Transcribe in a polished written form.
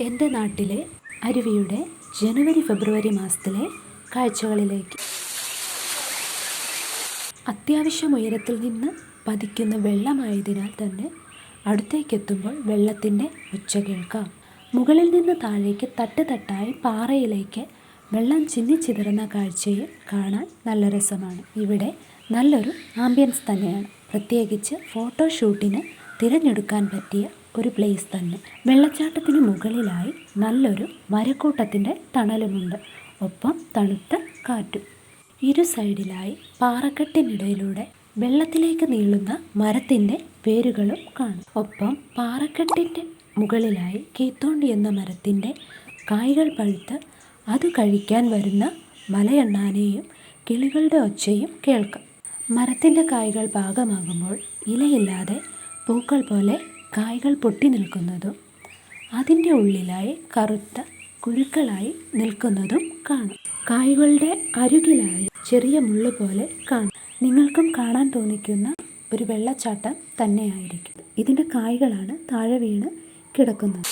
എൻ്റെ നാട്ടിലെ അരുവിയുടെ ജനുവരി ഫെബ്രുവരി മാസത്തിലെ കാഴ്ചകളിലേക്ക്. അത്യാവശ്യം ഉയരത്തിൽ നിന്ന് പതിക്കുന്ന വെള്ളമായതിനാൽ തന്നെ അടുത്തേക്കെത്തുമ്പോൾ വെള്ളത്തിൻ്റെ ഒച്ച കേൾക്കാം. മുകളിൽ നിന്ന് താഴേക്ക് തട്ടായി പാറയിലേക്ക് വെള്ളം ചിന്നിച്ചിതറുന്ന കാഴ്ചയും കാണാൻ നല്ല രസമാണ്. ഇവിടെ നല്ലൊരു ആംബിയൻസ് തന്നെയാണ്. പ്രത്യേകിച്ച് ഫോട്ടോഷൂട്ടിന് തിരഞ്ഞെടുക്കാൻ പറ്റിയ ഒരു പ്ലേസ് തന്നെ. വെള്ളച്ചാട്ടത്തിന് മുകളിലായി നല്ലൊരു മരക്കൂട്ടത്തിൻ്റെ തണലുമുണ്ട്. ഒപ്പം തണുത്ത കാറ്റും. ഇരു സൈഡിലായി പാറക്കെട്ടിനിടയിലൂടെ വെള്ളത്തിലേക്ക് നീളുന്ന മരത്തിൻ്റെ വേരുകളും കാണും. ഒപ്പം പാറക്കെട്ടിൻ്റെ മുകളിലായി കീത്തോണ്ടി എന്ന മരത്തിൻ്റെ കായ്കൾ പഴുത്ത് അത് കഴിക്കാൻ വരുന്ന മലയണ്ണാനെയും കിളികളുടെ ഒച്ചയും കേൾക്കാം. മരത്തിൻ്റെ കായ്കൾ പാകമാകുമ്പോൾ ഇലയില്ലാതെ പൂക്കൾ പോലെ കായ്കൾ പൊട്ടി നിൽക്കുന്നതും അതിൻ്റെ ഉള്ളിലായി കറുത്ത കുരുക്കളായി നിൽക്കുന്നതും കാണും. കായ്കളുടെ അരുകിലായി ചെറിയ മുള്ളു പോലെ കാണും. നിങ്ങൾക്കും കാണാൻ തോന്നിക്കുന്ന ഒരു വെള്ളച്ചാട്ടം തന്നെയായിരിക്കും. ഇതിൻ്റെ കായ്കളാണ് താഴെ വീണ് കിടക്കുന്നത്.